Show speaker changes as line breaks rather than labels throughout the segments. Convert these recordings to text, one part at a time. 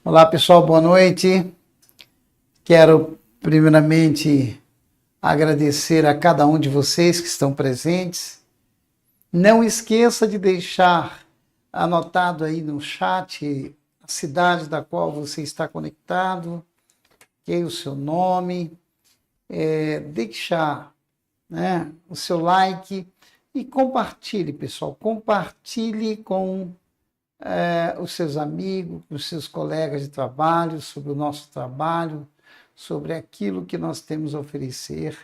Olá pessoal, boa noite. Quero primeiramente agradecer a cada um de vocês que estão presentes. Não esqueça de deixar anotado aí no chat a cidade da qual você está conectado, o seu nome, deixar, né, o seu like e compartilhe, pessoal. Compartilhe com os seus amigos, os seus colegas de trabalho, sobre o nosso trabalho, sobre aquilo que nós temos a oferecer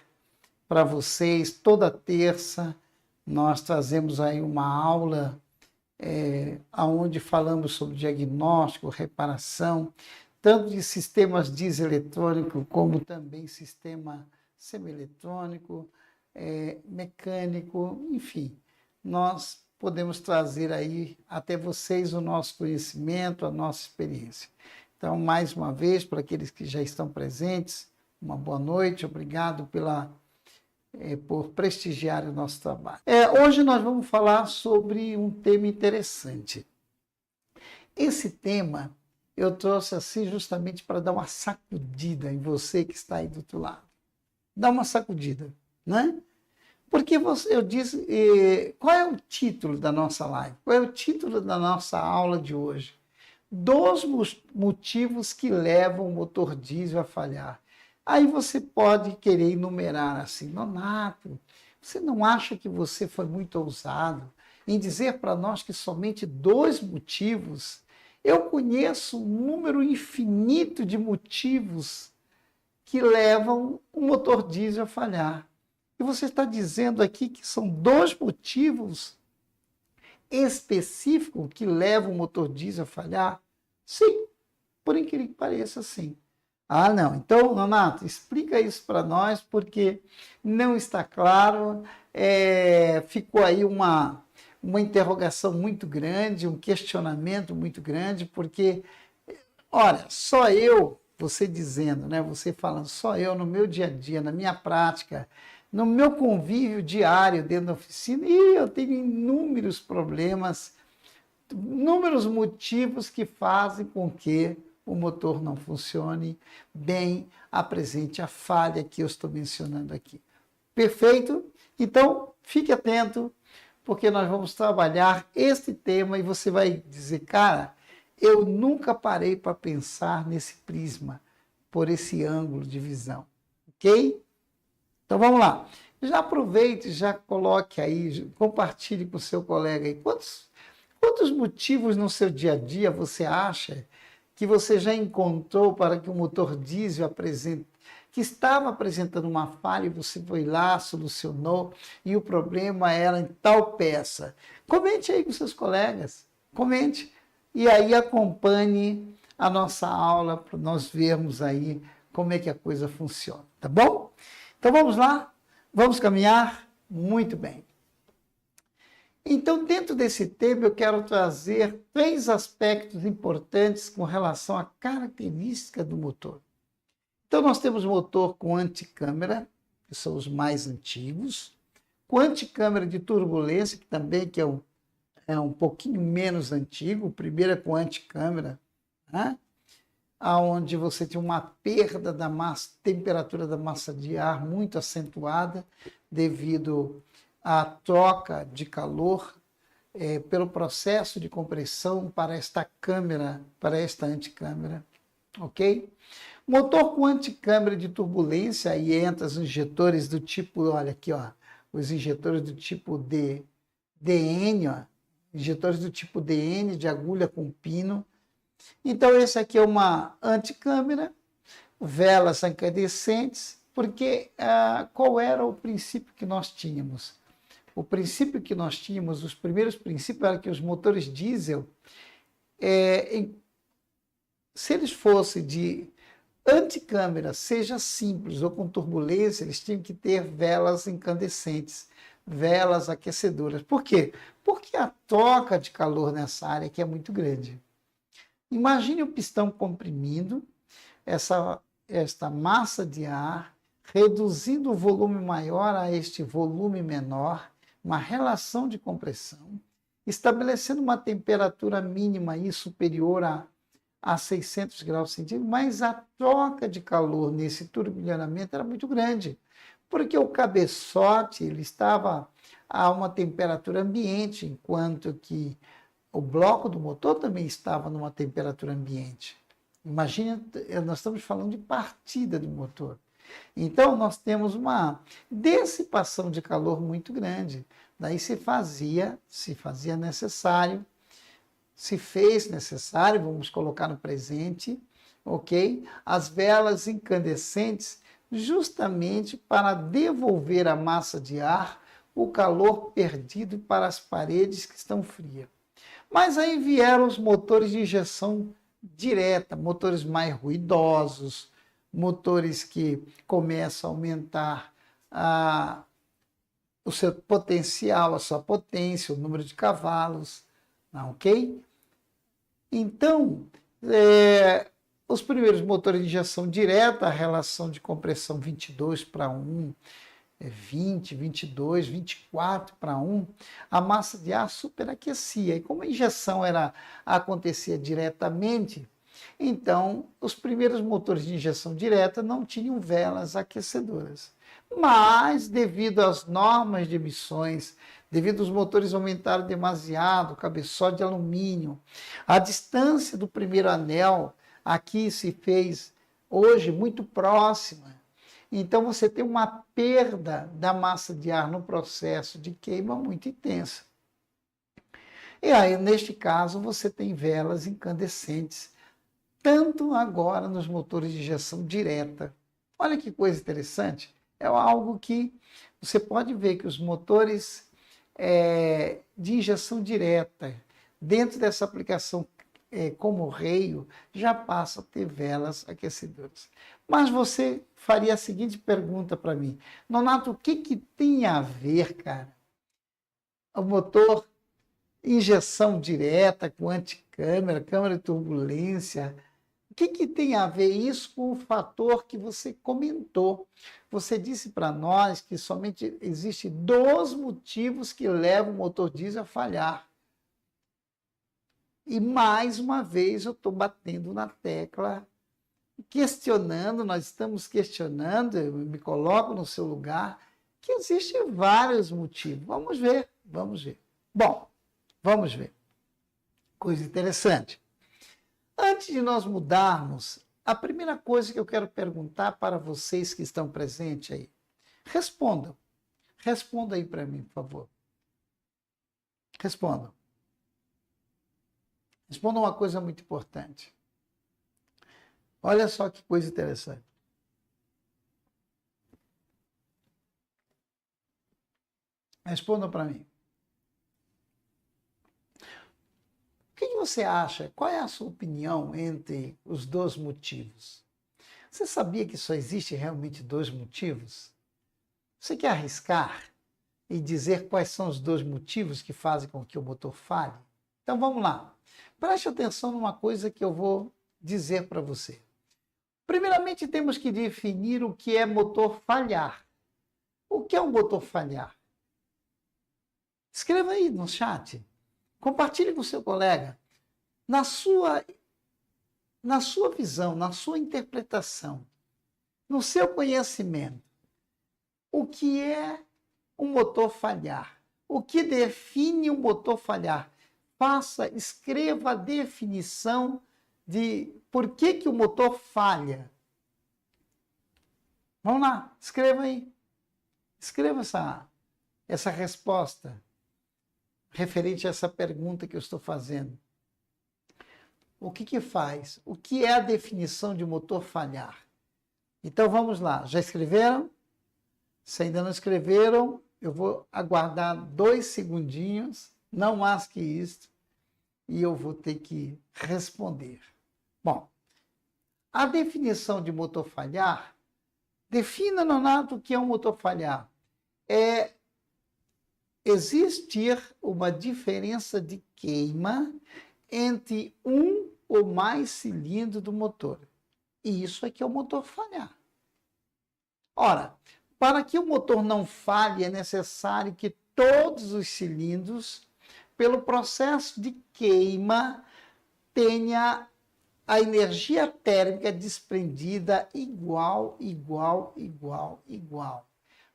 para vocês. Toda terça nós trazemos aí uma aula onde falamos sobre diagnóstico, reparação, tanto de sistemas dieseleletrônicos como também sistema semieletrônico, mecânico, enfim. Nós podemos trazer aí até vocês o nosso conhecimento, a nossa experiência. Então, mais uma vez, para aqueles que já estão presentes, uma boa noite, obrigado por prestigiar o nosso trabalho. Hoje nós vamos falar sobre um tema interessante. Esse tema eu trouxe assim justamente para dar uma sacudida em você que está aí do outro lado. Dá uma sacudida, né? Porque eu disse, qual é o título da nossa live? Qual é o título da nossa aula de hoje? 2 motivos que levam o motor diesel a falhar. Aí você pode querer enumerar assim, Nonato, você não acha que você foi muito ousado em dizer para nós que somente 2 motivos? Eu conheço um número infinito de motivos que levam o motor diesel a falhar. E você está dizendo aqui que são 2 motivos específicos que levam o motor diesel a falhar? Sim, por incrível que pareça, sim. Ah, não. Então, Nonato, explica isso para nós, porque não está claro. Ficou aí uma interrogação muito grande, um questionamento muito grande, porque, olha, só eu, você dizendo, né? Você falando, só eu no meu dia a dia, na minha prática, no meu convívio diário dentro da oficina, e eu tenho inúmeros problemas, inúmeros motivos que fazem com que o motor não funcione bem, apresente a falha que eu estou mencionando aqui. Perfeito? Então, fique atento, porque nós vamos trabalhar este tema e você vai dizer, cara, eu nunca parei para pensar nesse prisma, por esse ângulo de visão. Ok? Então vamos lá. Já aproveite, já coloque aí, compartilhe com o seu colega aí. Quantos motivos no seu dia a dia você acha que você já encontrou para que o motor diesel que estava apresentando uma falha e você foi lá, solucionou e o problema era em tal peça? Comente aí com seus colegas, comente. E aí acompanhe a nossa aula para nós vermos aí como é que a coisa funciona, tá bom? Então vamos lá? Vamos caminhar? Muito bem. Então, dentro desse tema, eu quero trazer 3 aspectos importantes com relação à característica do motor. Então, nós temos motor com anticâmara, que são os mais antigos, com anticâmara de turbulência, que também é um pouquinho menos antigo. O primeiro é com anticâmara, né? Onde você tem uma perda da temperatura da massa de ar muito acentuada devido à troca de calor pelo processo de compressão para esta câmara, para esta anticâmara, ok? Motor com anticâmara de turbulência, aí entra os injetores do tipo, olha aqui, ó, os injetores do tipo DN, ó, injetores do tipo DN, de agulha com pino. Então, esse aqui é uma anticâmara, velas incandescentes, porque qual era o princípio que nós tínhamos? O princípio que nós tínhamos, os primeiros princípios, era que os motores diesel, se eles fossem de anticâmara, seja simples ou com turbulência, eles tinham que ter velas incandescentes, velas aquecedoras. Por quê? Porque a troca de calor nessa área aqui é muito grande. Imagine o pistão comprimindo esta massa de ar, reduzindo o volume maior a este volume menor, uma relação de compressão, estabelecendo uma temperatura mínima aí superior a 600 graus centígrados, mas a troca de calor nesse turbilhonamento era muito grande, porque o cabeçote ele estava a uma temperatura ambiente, enquanto que o bloco do motor também estava numa temperatura ambiente. Imagina, nós estamos falando de partida do motor. Então, nós temos uma dissipação de calor muito grande. Daí se fazia necessário, se fez necessário, vamos colocar no presente, ok? As velas incandescentes, justamente para devolver à massa de ar o calor perdido para as paredes que estão frias. Mas aí vieram os motores de injeção direta, motores mais ruidosos, motores que começam a aumentar o seu potencial, a sua potência, o número de cavalos, ok? Então, os primeiros motores de injeção direta, a relação de compressão 22:1, 20, 22, 24:1, a massa de ar superaquecia. E como a injeção acontecia diretamente, então os primeiros motores de injeção direta não tinham velas aquecedoras. Mas, devido às normas de emissões, devido aos motores aumentarem demasiado, cabeçote de alumínio, a distância do primeiro anel aqui se fez hoje muito próxima. Então você tem uma perda da massa de ar no processo de queima muito intensa. E aí, neste caso, você tem velas incandescentes, tanto agora nos motores de injeção direta. Olha que coisa interessante. É algo que você pode ver que os motores de injeção direta, dentro dessa aplicação como reio, já passa a ter velas aquecedoras. Mas você faria a seguinte pergunta para mim: Nonato, o que tem a ver, cara, o motor injeção direta com anticâmara, câmara de turbulência? O que tem a ver isso com o fator que você comentou? Você disse para nós que somente existem 2 motivos que levam o motor diesel a falhar. E mais uma vez eu estou batendo na tecla, questionando, nós estamos questionando, eu me coloco no seu lugar, que existem vários motivos. Vamos ver. Bom, vamos ver. Coisa interessante. Antes de nós mudarmos, a primeira coisa que eu quero perguntar para vocês que estão presentes aí, respondam. Responda aí para mim, por favor. Respondam. Respondam uma coisa muito importante. Olha só que coisa interessante. Respondam para mim. O que você acha? Qual é a sua opinião entre os 2 motivos? Você sabia que só existe realmente 2 motivos? Você quer arriscar e dizer quais são os 2 motivos que fazem com que o motor falhe? Então vamos lá. Preste atenção numa coisa que eu vou dizer para você. Primeiramente, temos que definir o que é motor falhar. O que é um motor falhar? Escreva aí no chat. Compartilhe com o seu colega. Na sua visão, na sua interpretação, no seu conhecimento, o que é um motor falhar? O que define um motor falhar? Escreva a definição de por que o motor falha. Vamos lá, escreva aí. Escreva essa resposta referente a essa pergunta que eu estou fazendo. O que faz? O que é a definição de motor falhar? Então vamos lá. Já escreveram? Se ainda não escreveram, eu vou aguardar 2 segundinhos, não mais que isso, e eu vou ter que responder. Bom, a definição de motor falhar, defina, Nonato, o que é um motor falhar. É existir uma diferença de queima entre um ou mais cilindros do motor. E isso é que é o motor falhar. Ora, para que o motor não falhe, é necessário que todos os cilindros, pelo processo de queima, tenha a energia térmica desprendida igual,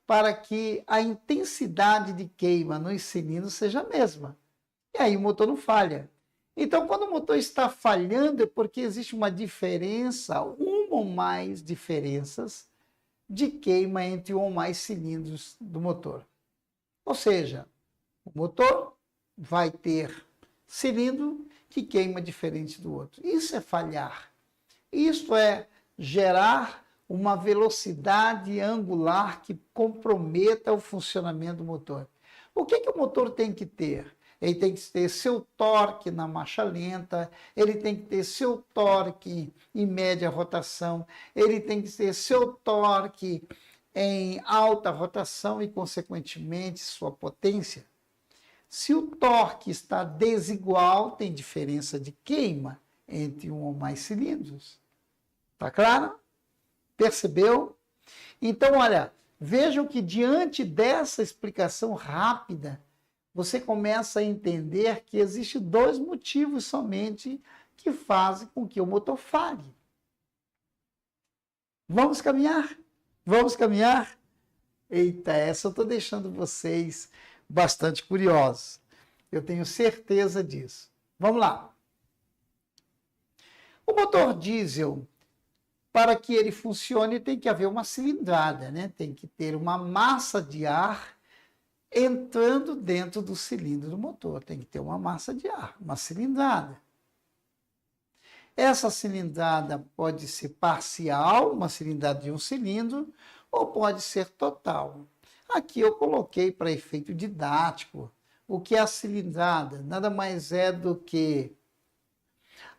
para que a intensidade de queima nos cilindros seja a mesma. E aí o motor não falha. Então, quando o motor está falhando, é porque existe uma diferença, uma ou mais diferenças de queima entre um ou mais cilindros do motor. Ou seja, o motor vai ter cilindro que queima diferente do outro. Isso é falhar. Isso é gerar uma velocidade angular que comprometa o funcionamento do motor. O que o motor tem que ter? Ele tem que ter seu torque na marcha lenta, ele tem que ter seu torque em média rotação, ele tem que ter seu torque em alta rotação e, consequentemente, sua potência. Se o torque está desigual, tem diferença de queima entre um ou mais cilindros. Tá claro? Percebeu? Então, olha, vejam que diante dessa explicação rápida, você começa a entender que existem dois motivos somente que fazem com que o motor falhe. Vamos caminhar? Vamos caminhar? Eita, essa eu estou deixando vocês bastante curiosos. Eu tenho certeza disso. Vamos lá. O motor diesel, para que ele funcione, tem que haver uma cilindrada, né? Tem que ter uma massa de ar entrando dentro do cilindro do motor. Tem que ter uma massa de ar, uma cilindrada. Essa cilindrada pode ser parcial, uma cilindrada de um cilindro, ou pode ser total. Aqui eu coloquei para efeito didático o que é a cilindrada. Nada mais é do que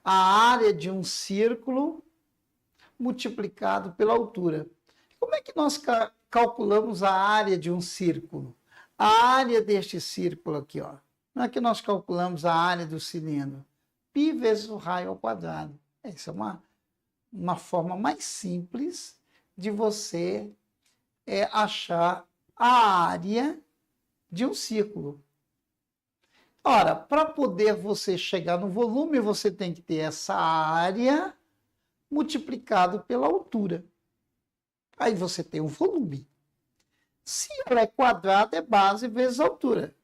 a área de um círculo multiplicado pela altura. Como é que nós calculamos a área de um círculo? A área deste círculo aqui, ó. Não é que nós calculamos a área do cilindro. Π vezes o raio ao quadrado. Essa é uma forma mais simples de você achar a área de um círculo. Ora, para poder você chegar no volume, você tem que ter essa área multiplicado pela altura. Aí você tem o volume. Se ela é quadrada, é base vezes altura.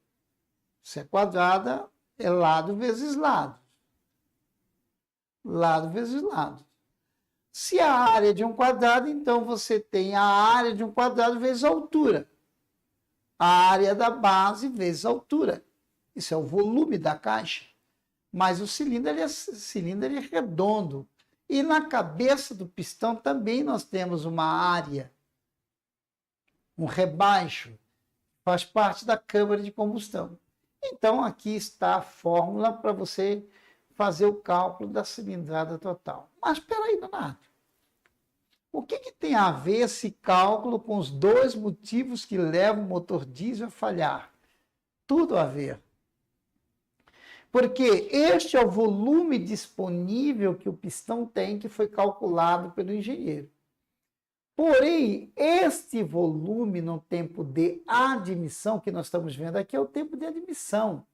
Se é quadrada, é lado vezes lado. Lado vezes lado. Se a área é de um quadrado, então você tem a área de um quadrado vezes a altura. A área da base vezes a altura. Isso é o volume da caixa. Mas o cilindro ele é redondo. E na cabeça do pistão também nós temos uma área, um rebaixo, faz parte da câmara de combustão. Então, aqui está a fórmula para você fazer o cálculo da cilindrada total. Mas espera aí, Donato. O que tem a ver esse cálculo com os dois motivos que levam o motor diesel a falhar? Tudo a ver. Porque este é o volume disponível que o pistão tem, que foi calculado pelo engenheiro. Porém, este volume no tempo de admissão, que nós estamos vendo aqui, é o tempo de admissão.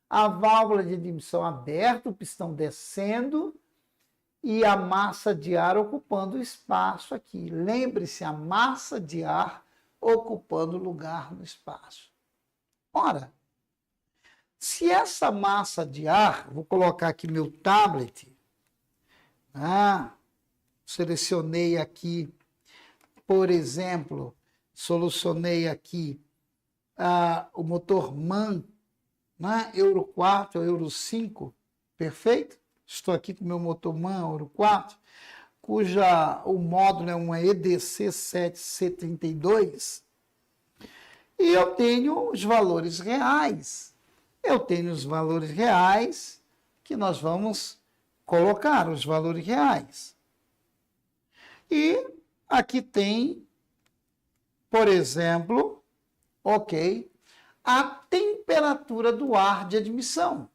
A válvula de admissão aberta, o pistão descendo e a massa de ar ocupando o espaço aqui. Lembre-se, a massa de ar ocupando lugar no espaço. Ora, se essa massa de ar, vou colocar aqui meu tablet, selecionei aqui, por exemplo, solucionei aqui o motor MAN, Euro 4, Euro 5, perfeito? Estou aqui com o meu motor MAN Euro 4, o módulo é uma EDC 7C32, e eu tenho os valores reais. Eu tenho os valores reais que nós vamos colocar, os valores reais. E aqui tem, por exemplo, a temperatura do ar de admissão.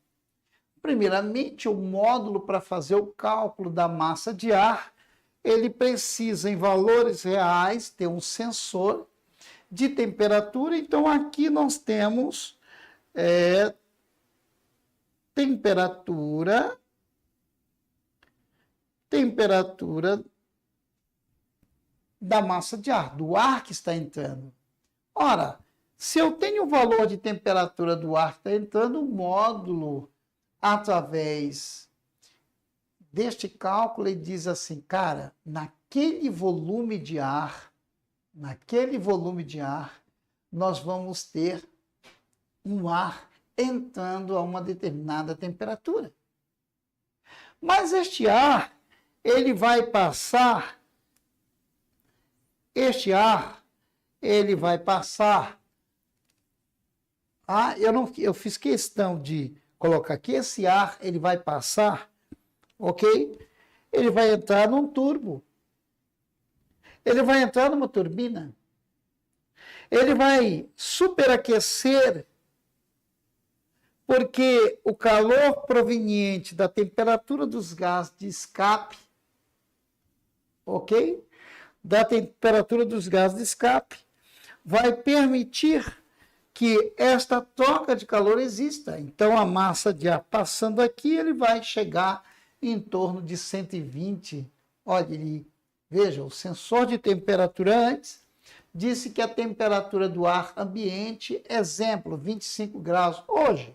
Primeiramente, o módulo para fazer o cálculo da massa de ar, ele precisa, em valores reais, ter um sensor de temperatura. Então, aqui nós temos temperatura temperatura da massa de ar, do ar que está entrando. Ora, se eu tenho o valor de temperatura do ar que está entrando, o módulo, através deste cálculo, ele diz assim, cara, naquele volume de ar, nós vamos ter um ar entrando a uma determinada temperatura. Mas este ar, ele vai passar, eu fiz questão de colocar aqui, esse ar, ele vai passar, ok? Ele vai entrar num turbo. Ele vai entrar numa turbina. Ele vai superaquecer, porque o calor proveniente da temperatura dos gases de escape, ok? Da temperatura dos gases de escape, vai permitir que esta troca de calor exista. Então, a massa de ar passando aqui, ele vai chegar em torno de 120. Olha, veja, o sensor de temperatura antes disse que a temperatura do ar ambiente, exemplo, 25 graus. Hoje,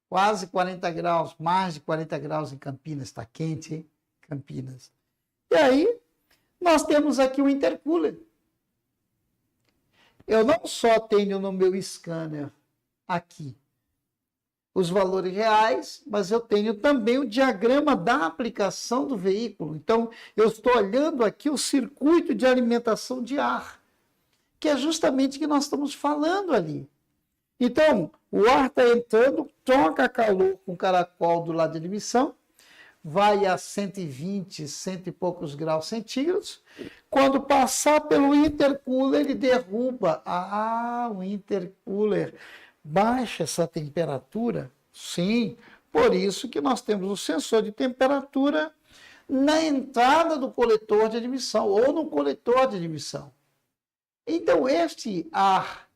quase 40 graus, mais de 40 graus em Campinas, está quente, hein? Campinas. E aí, nós temos aqui o intercooler. Eu não só tenho no meu scanner aqui os valores reais, mas eu tenho também o diagrama da aplicação do veículo. Então, eu estou olhando aqui o circuito de alimentação de ar, que é justamente o que nós estamos falando ali. Então, o ar está entrando, troca calor com o caracol do lado de admissão, vai a 120, cento e poucos graus centígrados. Quando passar pelo intercooler, ele derruba. O intercooler baixa essa temperatura? Sim, por isso que nós temos o sensor de temperatura na entrada do coletor de admissão ou no coletor de admissão. Então, este ar,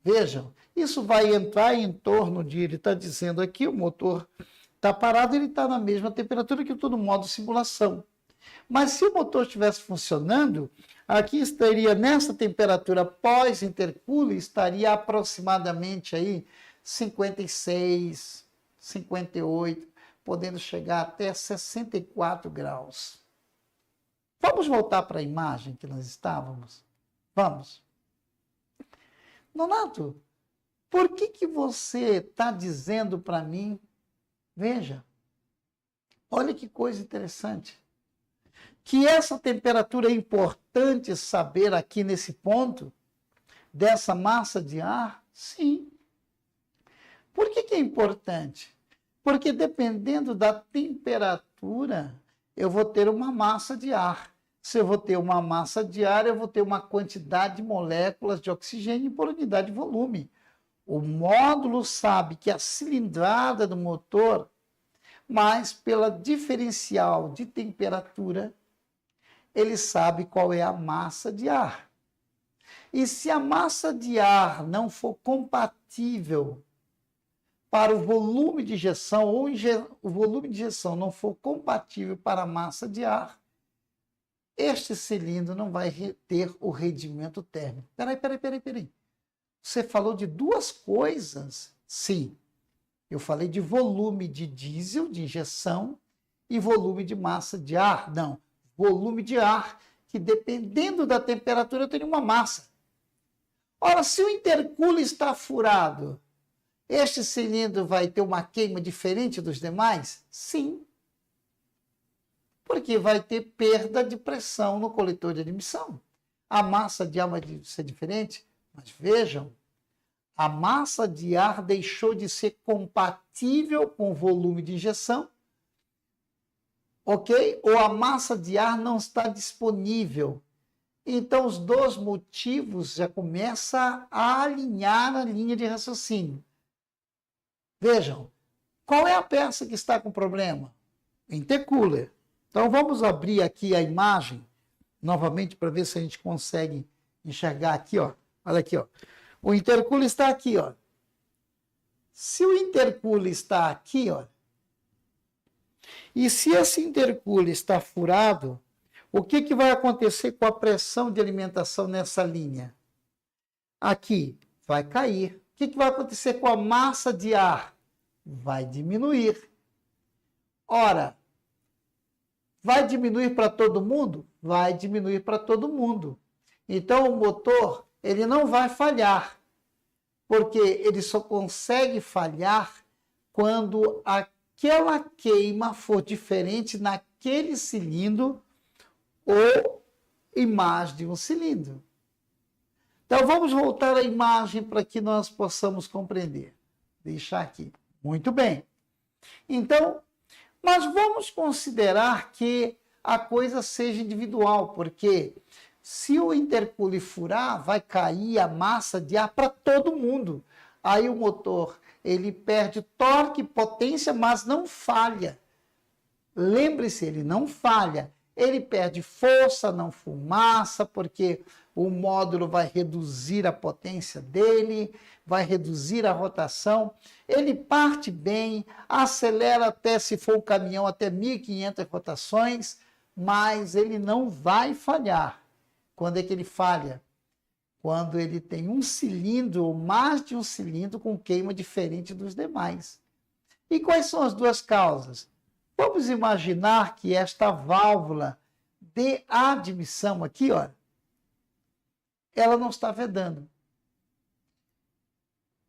vejam, isso vai entrar em torno de, ele está dizendo aqui, o motor está parado, ele está na mesma temperatura que todo modo simulação. Mas se o motor estivesse funcionando, aqui estaria nessa temperatura pós-intercooler, estaria aproximadamente aí 56, 58, podendo chegar até 64 graus. Vamos voltar para a imagem que nós estávamos? Vamos. Nonato, por que você está dizendo para mim? Veja, olha que coisa interessante. Que essa temperatura é importante saber aqui nesse ponto, dessa massa de ar? Sim. Por que é importante? Porque dependendo da temperatura, eu vou ter uma massa de ar. Se eu vou ter uma massa de ar, eu vou ter uma quantidade de moléculas de oxigênio por unidade de volume. O módulo sabe que a cilindrada do motor, mas pela diferencial de temperatura, ele sabe qual é a massa de ar. E se a massa de ar não for compatível para o volume de injeção, ou o volume de injeção não for compatível para a massa de ar, este cilindro não vai ter o rendimento térmico. Peraí. Você falou de duas coisas? Sim. Eu falei de volume de diesel, de injeção, e volume de massa de ar. Não, volume de ar, que dependendo da temperatura tem uma massa. Ora, se o intercooler está furado, este cilindro vai ter uma queima diferente dos demais? Sim. Porque vai ter perda de pressão no coletor de admissão. A massa de ar vai ser diferente? Mas vejam, a massa de ar deixou de ser compatível com o volume de injeção, ok? Ou a massa de ar não está disponível. Então, os dois motivos já começam a alinhar a linha de raciocínio. Vejam, qual é a peça que está com problema? Intercooler. Então, vamos abrir aqui a imagem, novamente, para ver se a gente consegue enxergar aqui, ó. Olha aqui, ó. O intercooler está aqui, ó. Se o intercooler está aqui, ó, E se esse intercooler está furado, o que vai acontecer com a pressão de alimentação nessa linha? Aqui vai cair. O que vai acontecer com a massa de ar? Vai diminuir. Ora, vai diminuir para todo mundo? Vai diminuir para todo mundo. Então, o motor ele não vai falhar, porque ele só consegue falhar quando aquela queima for diferente naquele cilindro ou em mais de um cilindro. Então, vamos voltar à imagem para que nós possamos compreender. Deixar aqui. Muito bem. Então, mas vamos considerar que a coisa seja individual, porque se o intercooler furar, vai cair a massa de ar para todo mundo. Aí o motor, ele perde torque, potência, mas não falha. Lembre-se, ele não falha. Ele perde força, não fumaça, porque o módulo vai reduzir a potência dele, vai reduzir a rotação. Ele parte bem, acelera até, se for um caminhão, até 1.500 rotações, mas ele não vai falhar. Quando é que ele falha? Quando ele tem um cilindro ou mais de um cilindro com queima diferente dos demais. E quais são as duas causas? Vamos imaginar que esta válvula de admissão aqui, ó, ela não está vedando.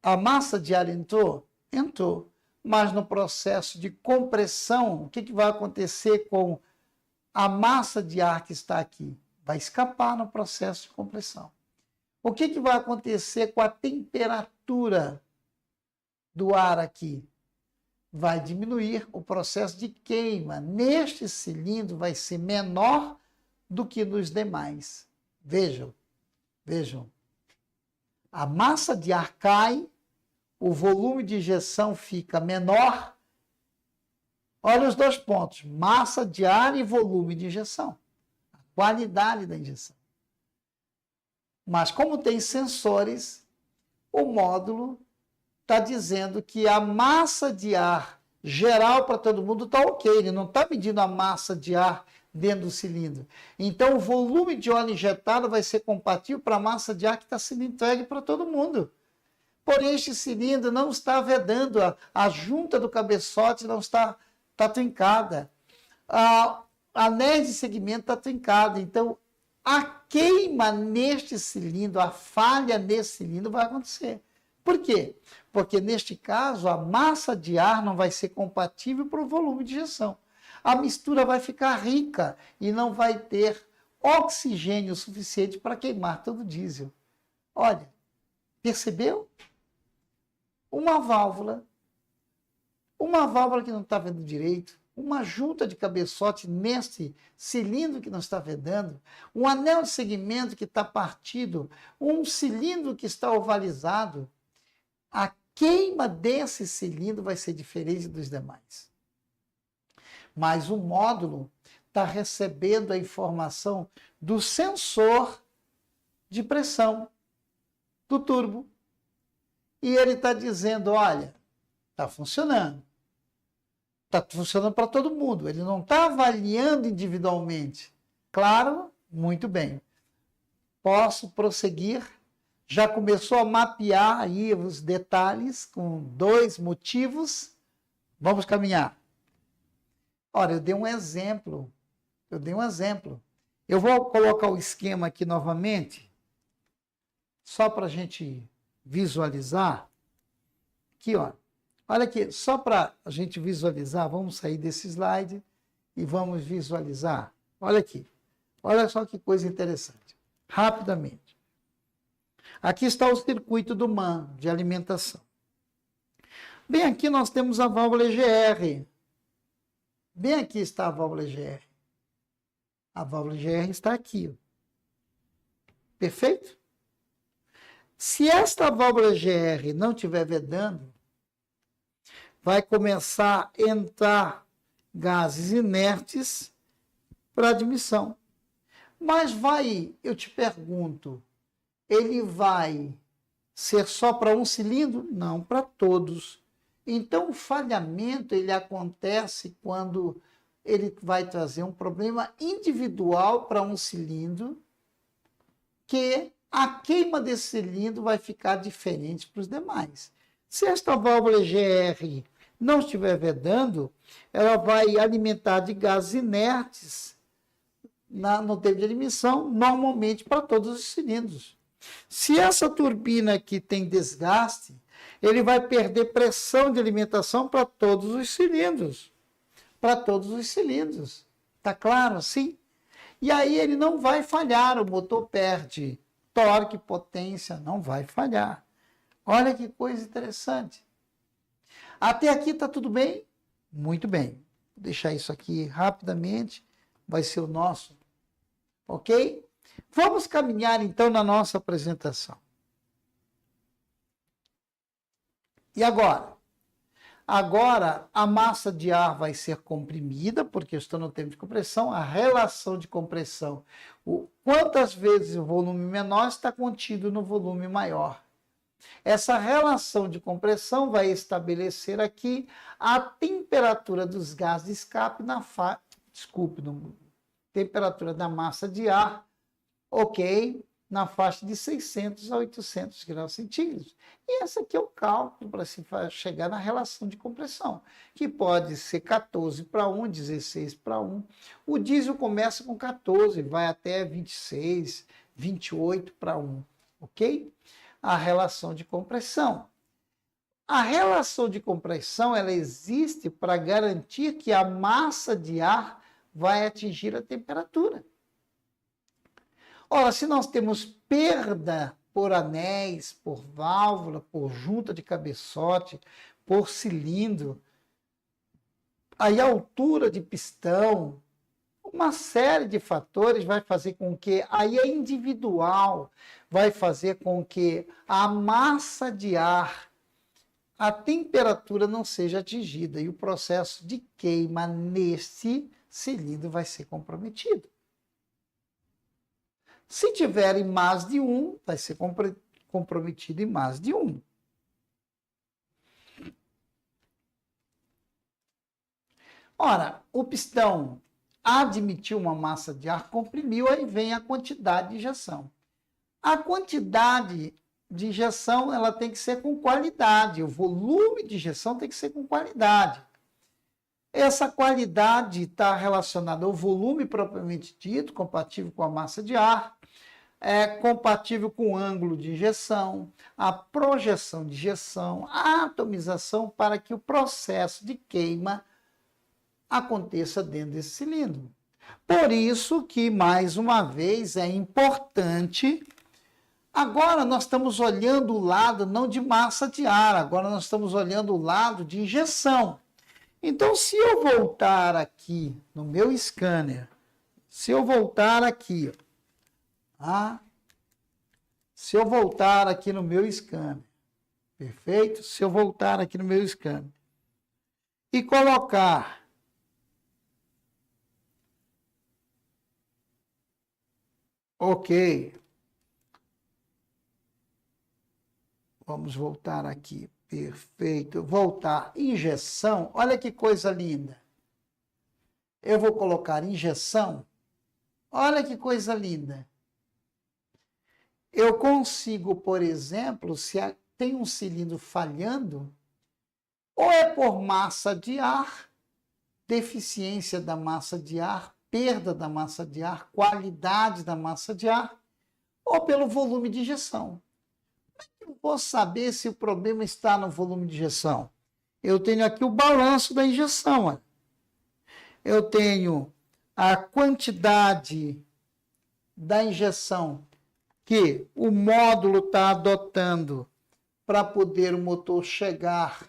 A massa de ar entrou? Entrou. Mas no processo de compressão, o que vai acontecer com a massa de ar que está aqui? Vai escapar no processo de compressão. O que vai acontecer com a temperatura do ar aqui? Vai diminuir o processo de queima. Neste cilindro vai ser menor do que nos demais. Vejam, vejam. A massa de ar cai, o volume de injeção fica menor. Olha os dois pontos, massa de ar e volume de injeção. A qualidade da injeção. Mas como tem sensores, o módulo está dizendo que a massa de ar geral para todo mundo está ok. Ele não está medindo a massa de ar dentro do cilindro. Então, o volume de óleo injetado vai ser compatível para a massa de ar que está sendo entregue para todo mundo. Porém, este cilindro não está vedando, a junta do cabeçote não está trincada. A anéis de segmento está trincada. Então, a queima neste cilindro, a falha nesse cilindro vai acontecer. Por quê? Porque, neste caso, a massa de ar não vai ser compatível para o volume de injeção. A mistura vai ficar rica e não vai ter oxigênio suficiente para queimar todo o diesel. Olha, percebeu? Uma válvula que não está vendo direito, uma junta de cabeçote neste cilindro que não está vedando, um anel de segmento que está partido, um cilindro que está ovalizado. A queima desse cilindro vai ser diferente dos demais. Mas o módulo está recebendo a informação do sensor de pressão do turbo. E ele está dizendo, olha, está funcionando. Está funcionando para todo mundo. Ele não está avaliando individualmente. Claro, muito bem. Posso prosseguir. Já começou a mapear aí os detalhes com 2 motivos. Vamos caminhar. Ora, eu dei um exemplo. Eu vou colocar o esquema aqui novamente, só para a gente visualizar. Aqui, ó. Olha aqui, só para a gente visualizar, vamos sair desse slide e vamos visualizar. Olha aqui. Olha só que coisa interessante. Rapidamente. Aqui está o circuito do MAN, de alimentação. Bem aqui nós temos a válvula EGR. Bem aqui está a válvula EGR. A válvula EGR está aqui. Perfeito? Se esta válvula EGR não estiver vedando, vai começar a entrar gases inertes para admissão. Mas eu te pergunto, ele vai ser só para um cilindro? Não, para todos. Então, o falhamento ele acontece quando ele vai trazer um problema individual para um cilindro, que a queima desse cilindro vai ficar diferente para os demais. Se esta válvula GR não estiver vedando, ela vai alimentar de gases inertes no tempo de admissão, normalmente para todos os cilindros. Se essa turbina aqui tem desgaste, ele vai perder pressão de alimentação para todos os cilindros. Para todos os cilindros. Está claro assim? E aí ele não vai falhar, o motor perde torque, potência, não vai falhar. Olha que coisa interessante. Até aqui está tudo bem? Muito bem. Vou deixar isso aqui rapidamente. Vai ser o nosso. Ok? Vamos caminhar então na nossa apresentação. E agora? Agora a massa de ar vai ser comprimida, porque eu estou no tempo de compressão, a relação de compressão. Quantas vezes o volume menor está contido no volume maior. Essa relação de compressão vai estabelecer aqui a temperatura dos gases de escape temperatura da massa de ar, ok, na faixa de 600 a 800 graus centígrados. E esse aqui é o cálculo para se chegar na relação de compressão, que pode ser 14 para 1, 16 para 1. O diesel começa com 14, vai até 26, 28 para 1, ok? A relação de compressão. A relação de compressão, ela existe para garantir que a massa de ar vai atingir a temperatura. Ora, se nós temos perda por anéis, por válvula, por junta de cabeçote, por cilindro, aí a altura de pistão, uma série de fatores vai fazer com que, aí é individual, vai fazer com que a massa de ar, a temperatura não seja atingida e o processo de queima nesse cilindro vai ser comprometido. Se tiver em mais de 1, vai ser comprometido em mais de 1. Ora, o pistão admitiu uma massa de ar, comprimiu, aí vem a quantidade de injeção. A quantidade de injeção ela tem que ser com qualidade, o volume de injeção tem que ser com qualidade. Essa qualidade está relacionada ao volume propriamente dito, compatível com a massa de ar, compatível com o ângulo de injeção, a projeção de injeção, a atomização para que o processo de queima aconteça dentro desse cilindro. Por isso que, mais uma vez, é importante. Agora nós estamos olhando o lado não de massa de ar, agora nós estamos olhando o lado de injeção. Então, se eu voltar aqui no meu scanner, se eu voltar aqui, se eu voltar aqui no meu scanner, perfeito? Se eu voltar aqui no meu scanner e colocar ok, vamos voltar aqui. Perfeito. Voltar. Injeção. Olha que coisa linda. Eu vou colocar injeção. Olha que coisa linda. Eu consigo, por exemplo, se tem um cilindro falhando, ou é por massa de ar, deficiência da massa de ar, perda da massa de ar, qualidade da massa de ar, ou pelo volume de injeção. Eu vou saber se o problema está no volume de injeção. Eu tenho aqui o balanço da injeção. Olha. Eu tenho a quantidade da injeção que o módulo está adotando para poder o motor chegar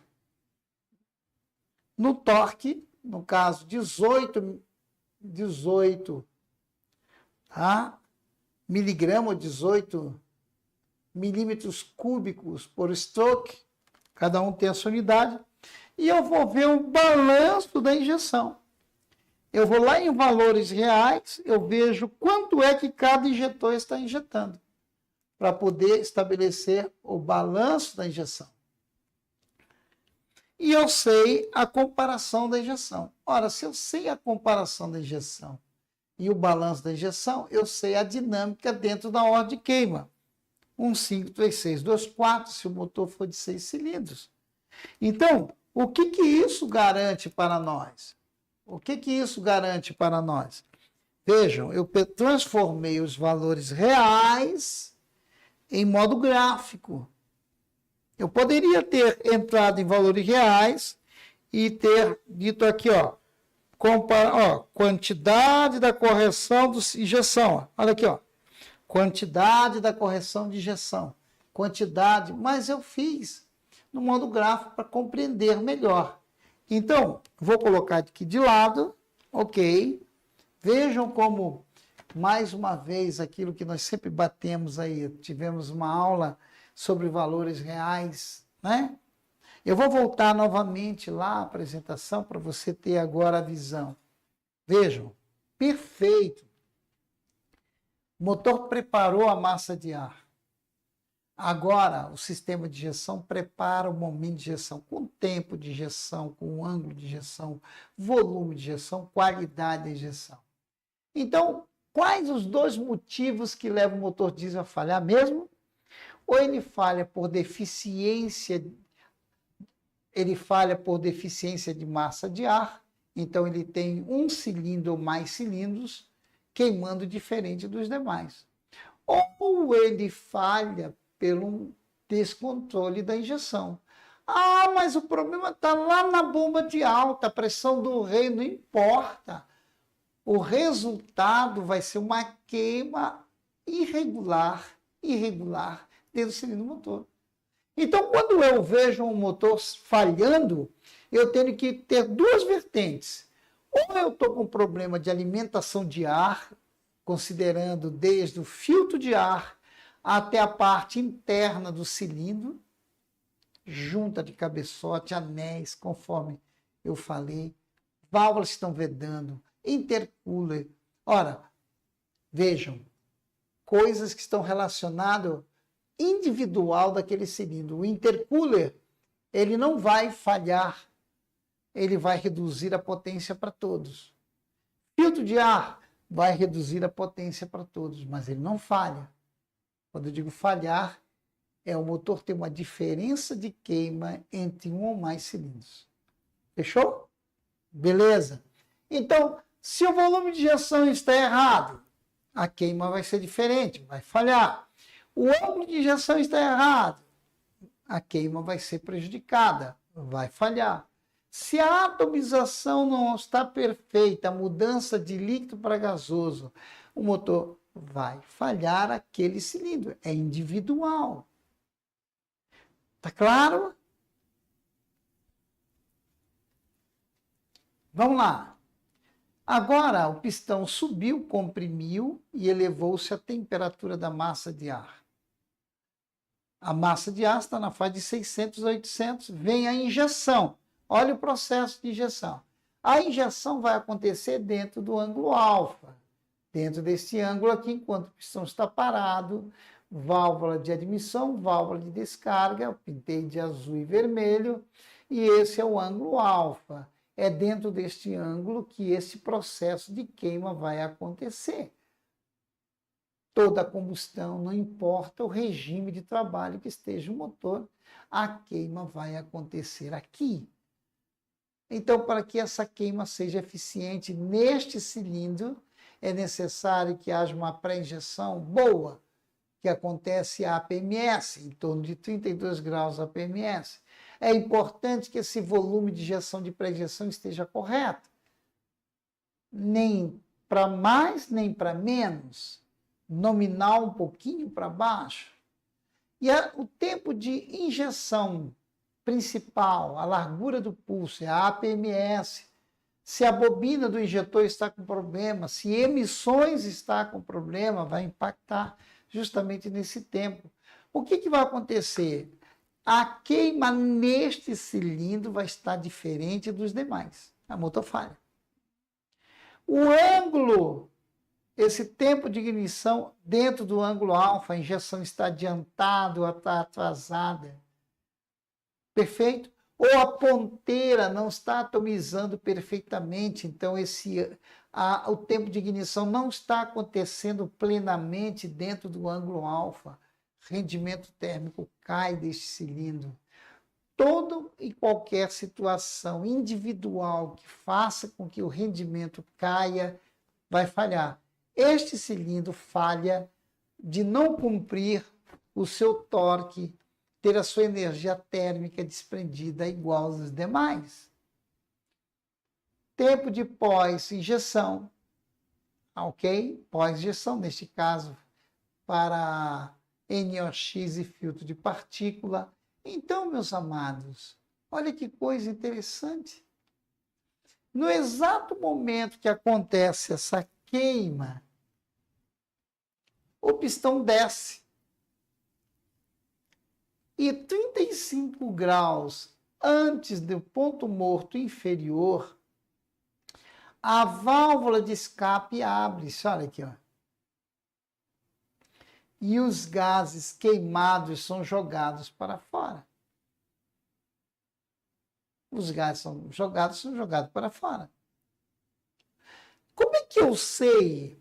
no torque, no caso 18 miligrama ou 18 milímetros cúbicos por stroke, cada um tem a sua unidade, e eu vou ver o balanço da injeção. Eu vou lá em valores reais, eu vejo quanto é que cada injetor está injetando, para poder estabelecer o balanço da injeção. e eu sei a comparação da injeção. Ora, se eu sei a comparação da injeção e o balanço da injeção, eu sei a dinâmica dentro da ordem de queima. 1, 5, 3, 6, 2, 4, se o motor for de 6 cilindros. Então, o que isso garante para nós? O que isso garante para nós? Vejam, eu transformei os valores reais em modo gráfico. Eu poderia ter entrado em valores reais e ter dito aqui, quantidade da correção de injeção. Olha aqui, quantidade da correção de injeção. Quantidade, mas eu fiz no modo gráfico para compreender melhor. Então, vou colocar aqui de lado, ok. Vejam como, mais uma vez, aquilo que nós sempre batemos aí, tivemos uma aula sobre valores reais, né? Eu vou voltar novamente lá à apresentação para você ter agora a visão. Vejam, perfeito. O motor preparou a massa de ar. Agora, o sistema de injeção prepara o momento de injeção, com tempo de injeção, com ângulo de injeção, volume de injeção, qualidade da injeção. Então, quais os dois motivos que levam o motor diesel a falhar mesmo? Ou ele falha por deficiência de massa de ar, então ele tem um cilindro ou mais cilindros queimando diferente dos demais. Ou ele falha pelo descontrole da injeção. Ah, mas o problema está lá na bomba de alta, a pressão do rei não importa. O resultado vai ser uma queima irregular dentro do cilindro motor. Então, quando eu vejo um motor falhando, eu tenho que ter duas vertentes. Ou eu estou com problema de alimentação de ar, considerando desde o filtro de ar até a parte interna do cilindro, junta de cabeçote, anéis, conforme eu falei, válvulas estão vedando, intercooler. Ora, vejam, coisas que estão relacionadas individual daquele cilindro. O intercooler, ele não vai falhar, ele vai reduzir a potência para todos. Filtro de ar vai reduzir a potência para todos, mas ele não falha. Quando eu digo falhar, é o motor ter uma diferença de queima entre um ou mais cilindros. Fechou? Beleza? Então, se o volume de injeção está errado, a queima vai ser diferente, vai falhar. O ângulo de injeção está errado, a queima vai ser prejudicada, vai falhar. Se a atomização não está perfeita, a mudança de líquido para gasoso, o motor vai falhar aquele cilindro. É individual. Tá claro? Vamos lá. Agora o pistão subiu, comprimiu e elevou-se a temperatura da massa de ar. A massa de ar está na faixa de 600 a 800. Vem a injeção. Olha o processo de injeção. A injeção vai acontecer dentro do ângulo alfa. Dentro desse ângulo aqui, enquanto o pistão está parado, válvula de admissão, válvula de descarga, eu pintei de azul e vermelho, e esse é o ângulo alfa. É dentro deste ângulo que esse processo de queima vai acontecer. Toda a combustão, não importa o regime de trabalho que esteja o motor, a queima vai acontecer aqui. Então, para que essa queima seja eficiente neste cilindro, é necessário que haja uma pré-injeção boa, que acontece a APMS, em torno de 32 graus APMS. É importante que esse volume de injeção de pré-injeção esteja correto. Nem para mais, nem para menos. Nominal um pouquinho para baixo. E o tempo de injeção principal, a largura do pulso, é a APMS. Se a bobina do injetor está com problema, se emissões está com problema, vai impactar justamente nesse tempo. O que vai acontecer? A queima neste cilindro vai estar diferente dos demais. A motor falha. O ângulo, esse tempo de ignição dentro do ângulo alfa, a injeção está adiantada ou está atrasada. Perfeito? ou a ponteira não está atomizando perfeitamente, então o tempo de ignição não está acontecendo plenamente dentro do ângulo alfa. Rendimento térmico cai deste cilindro. Toda e qualquer situação individual que faça com que o rendimento caia, vai falhar. Este cilindro falha de não cumprir o seu torque, ter a sua energia térmica desprendida igual aos demais. Tempo de pós-injeção, ok? Pós-injeção, neste caso, para NOx e filtro de partícula. Então, meus amados, olha que coisa interessante. No exato momento que acontece essa queima, o pistão desce. E 35 graus antes do ponto morto inferior, a válvula de escape abre-se. Olha aqui, ó. E os gases queimados são jogados para fora. Os gases são jogados para fora. Como é que eu sei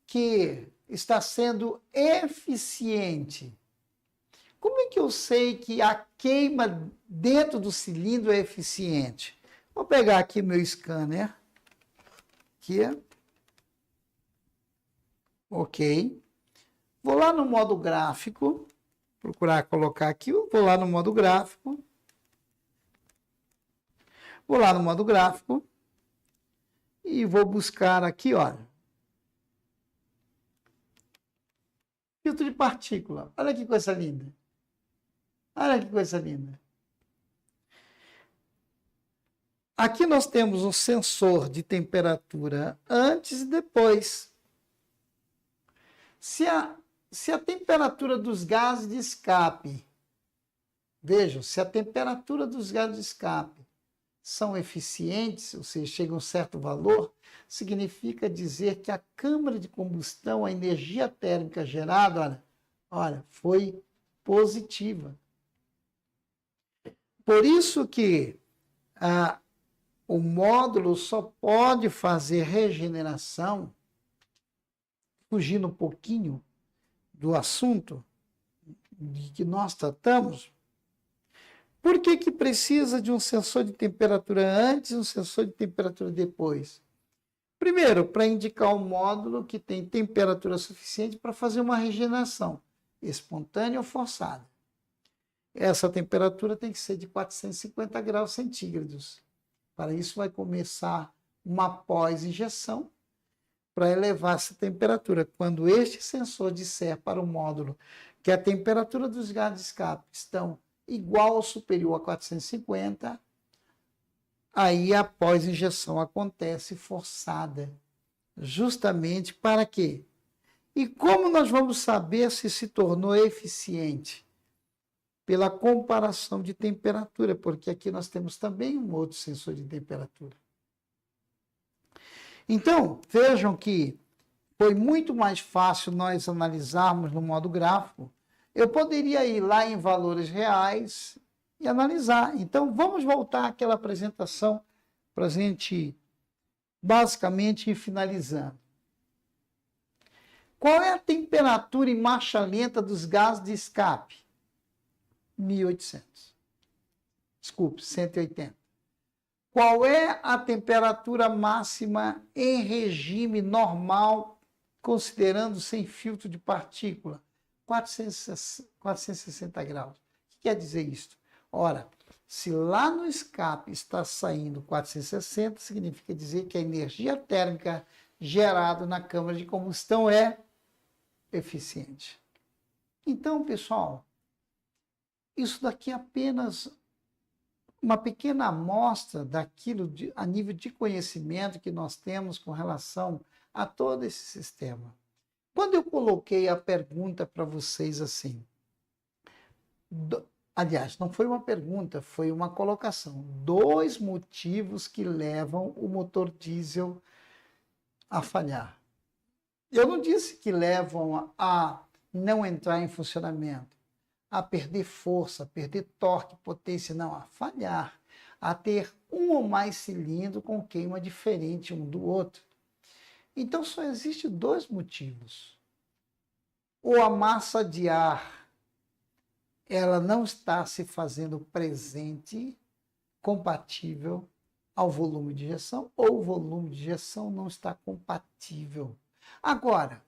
que está sendo eficiente? Como é que eu sei que a queima dentro do cilindro é eficiente? Vou pegar aqui meu scanner. Aqui. Ok. Vou lá no modo gráfico. Procurar colocar aqui. Vou lá no modo gráfico. Vou lá no modo gráfico. E vou buscar aqui, olha. Filtro de partícula. Olha que coisa linda. Olha que coisa linda. Aqui nós temos um sensor de temperatura antes e depois. Se a temperatura dos gases de escape, vejam, se a temperatura dos gases de escape são eficientes, ou seja, chegam a um certo valor, significa dizer que a câmara de combustão, a energia térmica gerada, olha, foi positiva. Por isso que o módulo só pode fazer regeneração, fugindo um pouquinho do assunto de que nós tratamos. Por que que precisa de um sensor de temperatura antes e um sensor de temperatura depois? Primeiro, para indicar o módulo que tem temperatura suficiente para fazer uma regeneração, espontânea ou forçada. Essa temperatura tem que ser de 450 graus centígrados. Para isso vai começar uma pós-injeção para elevar essa temperatura. Quando este sensor disser para o módulo que a temperatura dos gases de escape estão igual ou superior a 450, aí a pós-injeção acontece forçada. Justamente para quê? E como nós vamos saber se tornou eficiente? Pela comparação de temperatura, porque aqui nós temos também um outro sensor de temperatura. Então, vejam que foi muito mais fácil nós analisarmos no modo gráfico. Eu poderia ir lá em valores reais e analisar. Então, vamos voltar àquela apresentação para a gente, basicamente, ir finalizando. Qual é a temperatura em marcha lenta dos gases de escape? 1800. Desculpe, 180. Qual é a temperatura máxima em regime normal, considerando sem filtro de partícula? 460 graus. O que quer dizer isso? Ora, se lá no escape está saindo 460, significa dizer que a energia térmica gerada na câmara de combustão é eficiente. Então, pessoal, isso daqui é apenas uma pequena amostra daquilo a nível de conhecimento que nós temos com relação a todo esse sistema. Quando eu coloquei a pergunta para vocês assim, aliás, não foi uma pergunta, foi uma colocação. 2 motivos que levam o motor diesel a falhar. Eu não disse que levam a não entrar em funcionamento. a perder força, a perder torque, potência, não, a falhar, a ter um ou mais cilindros com queima diferente um do outro. Então só existe dois motivos. Ou a massa de ar ela não está se fazendo presente, compatível ao volume de injeção, ou o volume de injeção não está compatível. Agora,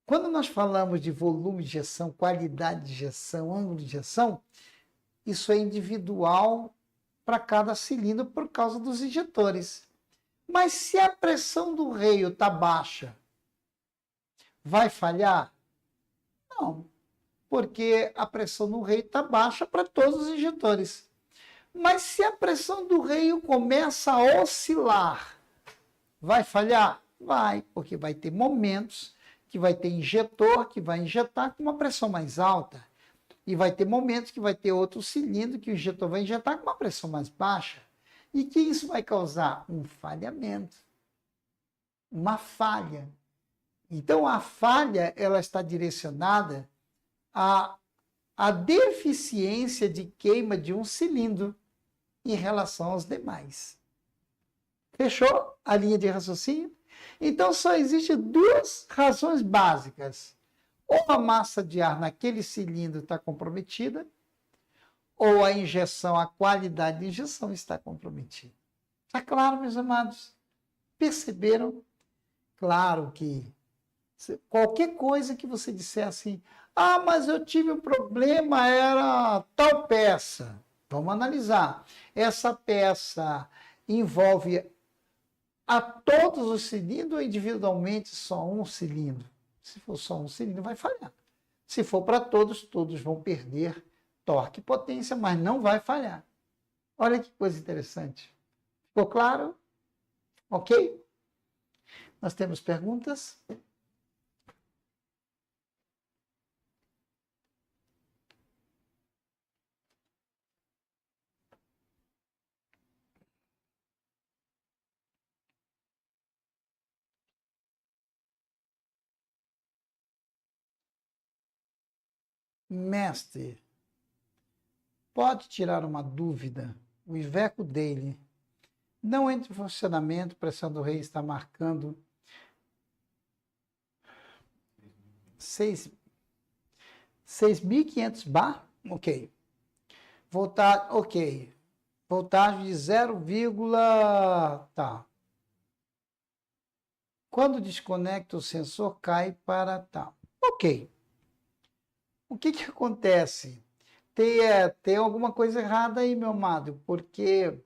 quando nós falamos de volume de injeção, qualidade de injeção, ângulo de injeção, isso é individual para cada cilindro por causa dos injetores. Mas se a pressão do reio está baixa, vai falhar? Não, porque a pressão no reio está baixa para todos os injetores. Mas se a pressão do reio começa a oscilar, vai falhar? Vai, porque vai ter momentos que vai ter injetor que vai injetar com uma pressão mais alta. E vai ter momentos que vai ter outro cilindro que o injetor vai injetar com uma pressão mais baixa. E que isso vai causar um falhamento, uma falha. Então, a falha ela está direcionada à deficiência de queima de um cilindro em relação aos demais. Fechou a linha de raciocínio? Então, só existem duas razões básicas. Ou a massa de ar naquele cilindro está comprometida, ou a injeção, a qualidade de injeção está comprometida. Está claro, meus amados? Perceberam? Claro que qualquer coisa que você disser assim, ah, mas eu tive um problema, era tal peça. Vamos analisar. Essa peça envolve a todos os cilindros ou individualmente só um cilindro? Se for só um cilindro, vai falhar. Se for para todos, todos vão perder torque e potência, mas não vai falhar. Olha que coisa interessante. Ficou claro? Ok? Nós temos perguntas? Mestre, pode tirar uma dúvida? O Iveco dele não entra em funcionamento, pressão do rei está marcando 6.500 bar? Ok. Ok. Voltagem de 0, tá. Quando desconecta o sensor, cai para tal. Ok. O que acontece? Tem alguma coisa errada aí, meu amado, porque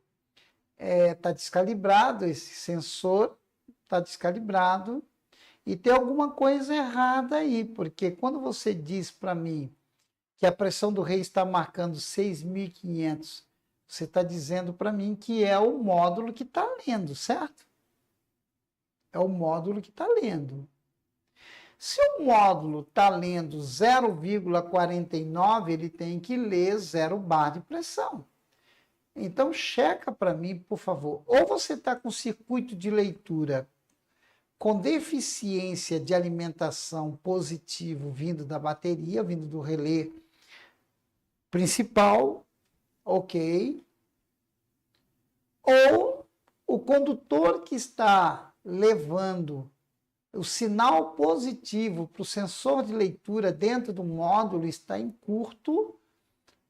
está descalibrado, esse sensor está descalibrado e tem alguma coisa errada aí, porque quando você diz para mim que a pressão do rei está marcando 6.500, você está dizendo para mim que é o módulo que está lendo, certo? É o módulo que está lendo. Se o módulo está lendo 0,49, ele tem que ler 0 bar de pressão. Então, checa para mim, por favor. Ou você está com circuito de leitura com deficiência de alimentação positivo vindo da bateria, vindo do relé principal, ok. Ou o condutor que está levando o sinal positivo para o sensor de leitura dentro do módulo está em curto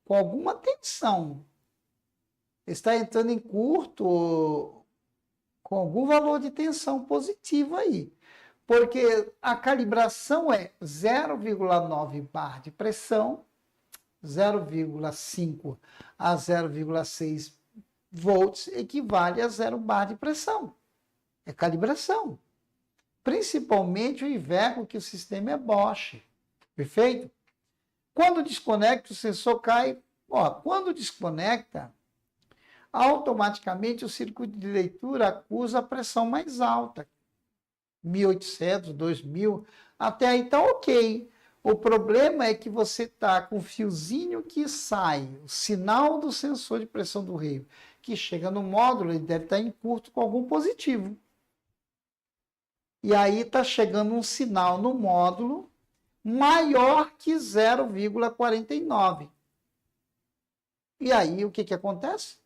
com alguma tensão. Está entrando em curto com algum valor de tensão positivo aí. Porque a calibração é 0,9 bar de pressão, 0,5 a 0,6 volts equivale a 0 bar de pressão. É calibração. Principalmente o Iveco, que o sistema é Bosch. Perfeito? Quando desconecta, o sensor cai. Quando desconecta, automaticamente o circuito de leitura acusa a pressão mais alta. 1.800, 2.000, até aí está ok. O problema é que você está com o fiozinho que sai, o sinal do sensor de pressão do reio, que chega no módulo, ele deve estar em curto com algum positivo. E aí está chegando um sinal no módulo maior que 0,49. E aí, o que que acontece?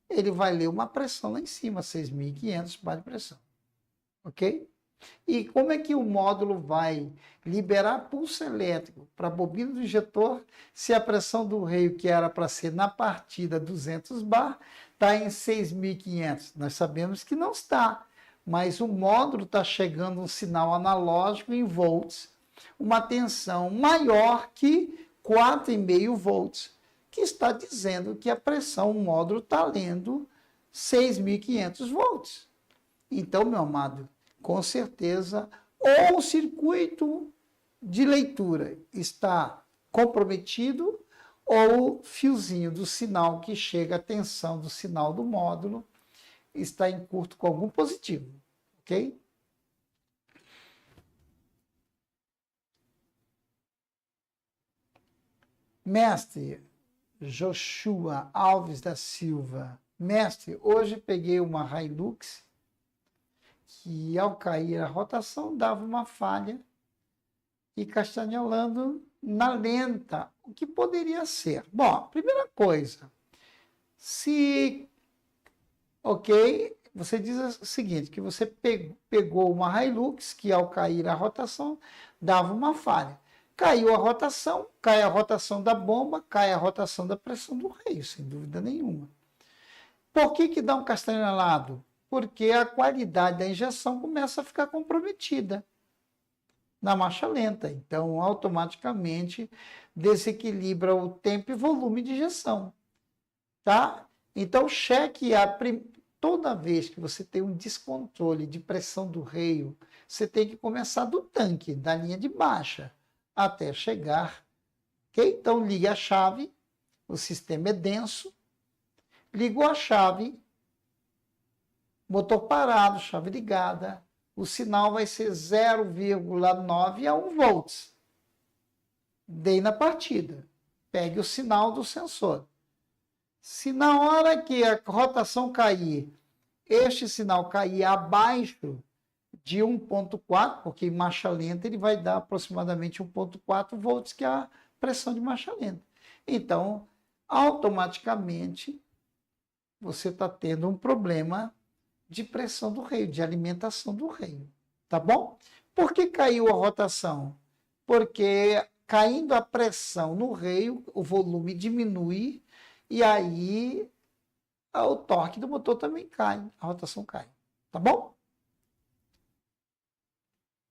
Ele vai ler uma pressão lá em cima, 6.500 bar de pressão. Ok? E como é que o módulo vai liberar pulso elétrico para a bobina do injetor se a pressão do reio, que era para ser na partida 200 bar, está em 6.500? Nós sabemos que não está, mas o módulo está chegando um sinal analógico em volts, uma tensão maior que 4,5 volts, que está dizendo que a pressão, o módulo está lendo 6.500 volts. Então, meu amado, com certeza, ou o circuito de leitura está comprometido, ou o fiozinho do sinal que chega à tensão do sinal do módulo está em curto com algum positivo, ok? Mestre Joshua Alves da Silva, mestre, hoje peguei uma Hilux que ao cair a rotação dava uma falha e castanholando na lenta. O que poderia ser? Bom, primeira coisa, ok, você diz o seguinte, que você pegou uma Hilux que ao cair a rotação dava uma falha. Caiu a rotação, cai a rotação da bomba, cai a rotação da pressão do reio, sem dúvida nenhuma. Por que dá um castanholado? Porque a qualidade da injeção começa a ficar comprometida na marcha lenta. Então, automaticamente, desequilibra o tempo e volume de injeção. Tá? Então, cheque toda vez que você tem um descontrole de pressão do reio, você tem que começar do tanque, da linha de baixa, até chegar. Okay? Então, ligue a chave, o sistema é denso, ligou a chave, motor parado, chave ligada, o sinal vai ser 0,9 a 1 volts. Dei na partida. Pegue o sinal do sensor. Se na hora que a rotação cair, este sinal cair abaixo de 1,4, porque em marcha lenta ele vai dar aproximadamente 1,4 volts, que é a pressão de marcha lenta. Então, automaticamente, você está tendo um problema de pressão do reio, de alimentação do reio, tá bom? Por que caiu a rotação? Porque caindo a pressão no reio, o volume diminui e aí o torque do motor também cai, a rotação cai, tá bom?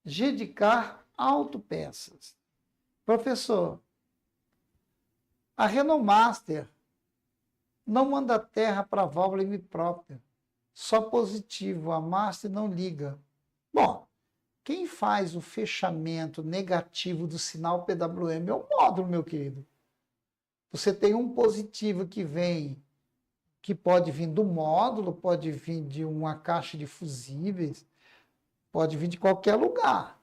Gedicar Autopeças. Professor, a Renault Master não manda terra para a válvula própria. Só positivo, a Master não liga. Bom, quem faz o fechamento negativo do sinal PWM é o módulo, meu querido. Você tem um positivo que pode vir do módulo, pode vir de uma caixa de fusíveis, pode vir de qualquer lugar.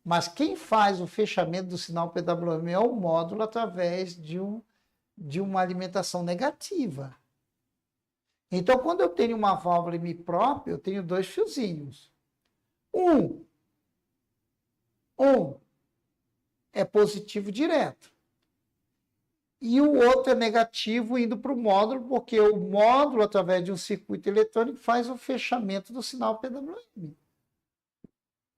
Mas quem faz o fechamento do sinal PWM é o módulo através de uma alimentação negativa. Então, quando eu tenho uma válvula própria, eu tenho dois fiozinhos. Um é positivo direto. E o outro é negativo indo para o módulo, porque o módulo, através de um circuito eletrônico, faz o fechamento do sinal PWM.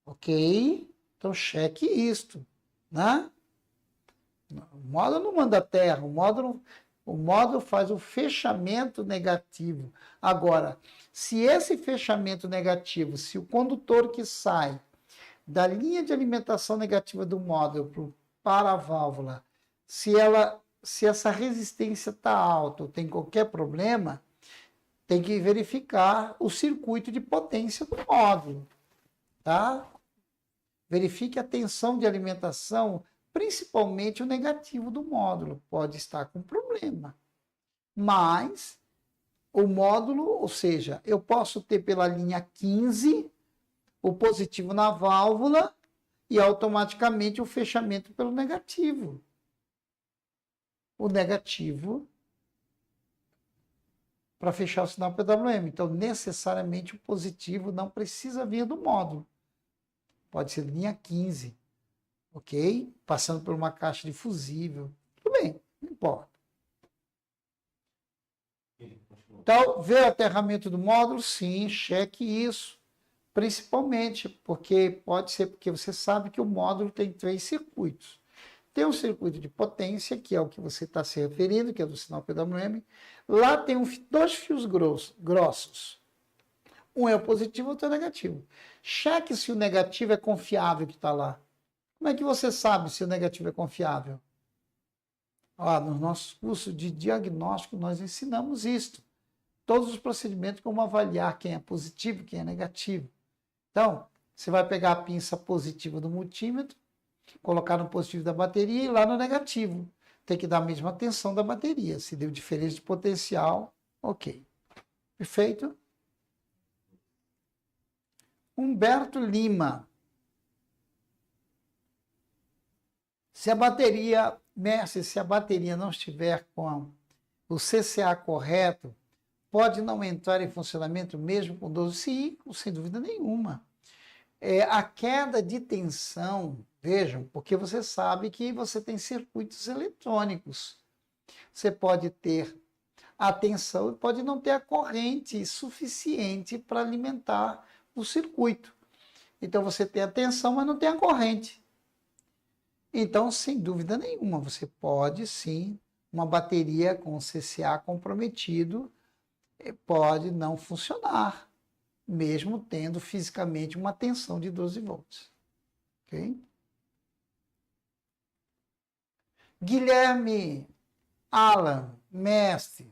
Ok? Então, cheque isto. Né? O módulo não manda terra, o módulo faz o fechamento negativo. Agora, se esse fechamento negativo, se o condutor que sai da linha de alimentação negativa do módulo para a válvula, se essa resistência está alta ou tem qualquer problema, tem que verificar o circuito de potência do módulo. Tá? Verifique a tensão de alimentação, principalmente o negativo do módulo, pode estar com problema. Mas o módulo, ou seja, eu posso ter pela linha 15 o positivo na válvula e automaticamente o fechamento pelo negativo. O negativo para fechar o sinal PWM. Então, necessariamente o positivo não precisa vir do módulo. Pode ser linha 15. ok? Passando por uma caixa de fusível. Tudo bem, não importa. Então, ver o aterramento do módulo, sim, cheque isso. Principalmente porque pode ser porque você sabe que o módulo tem 3 circuitos. Tem um circuito de potência, que é o que você está se referindo, que é do sinal PWM. Lá tem dois fios grossos. Um é o positivo, outro é o negativo. Cheque se o negativo é confiável que está lá. Como é que você sabe se o negativo é confiável? Nos nossos cursos de diagnóstico, nós ensinamos isto. Todos os procedimentos, como avaliar quem é positivo, quem é negativo. Então, você vai pegar a pinça positiva do multímetro, colocar no positivo da bateria e lá no negativo. Tem que dar a mesma tensão da bateria. Se deu diferença de potencial, ok. Perfeito? Humberto Lima. Se a bateria, mestre, se a bateria não estiver com o CCA correto, pode não entrar em funcionamento mesmo com 12? Sim, sem dúvida nenhuma. A queda de tensão, vejam, porque você sabe que você tem circuitos eletrônicos. Você pode ter a tensão e pode não ter a corrente suficiente para alimentar o circuito. Então você tem a tensão, mas não tem a corrente. Então, sem dúvida nenhuma, você pode sim, uma bateria com CCA comprometido pode não funcionar, mesmo tendo fisicamente uma tensão de 12 volts. Ok? Guilherme Alan, mestre,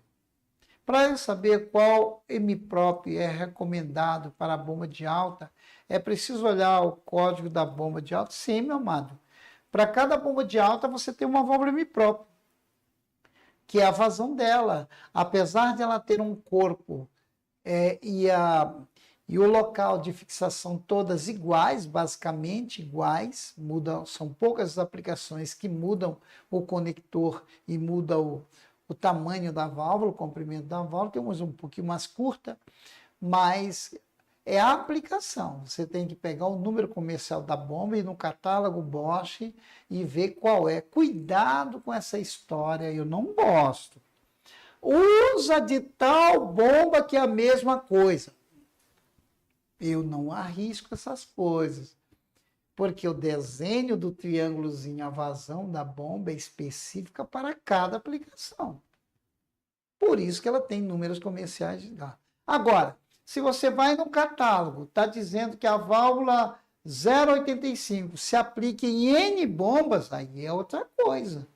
para eu saber qual MPROP é recomendado para a bomba de alta, é preciso olhar o código da bomba de alta? Sim, meu amado. Para cada bomba de alta, você tem uma válvula MPROP, que é a vazão dela. Apesar de ela ter um corpo e o local de fixação todas iguais, basicamente iguais, são poucas as aplicações que mudam o conector e mudam o tamanho da válvula, o comprimento da válvula, tem umas um pouquinho mais curta, mas é a aplicação. Você tem que pegar o número comercial da bomba e ir no catálogo Bosch e ver qual é. Cuidado com essa história, eu não gosto. Usa de tal bomba que é a mesma coisa. Eu não arrisco essas coisas, porque o desenho do triângulozinho, a vazão da bomba é específica para cada aplicação. Por isso que ela tem números comerciais lá. Agora, se você vai no catálogo, está dizendo que a válvula 0,85 se aplica em N bombas, aí é outra coisa.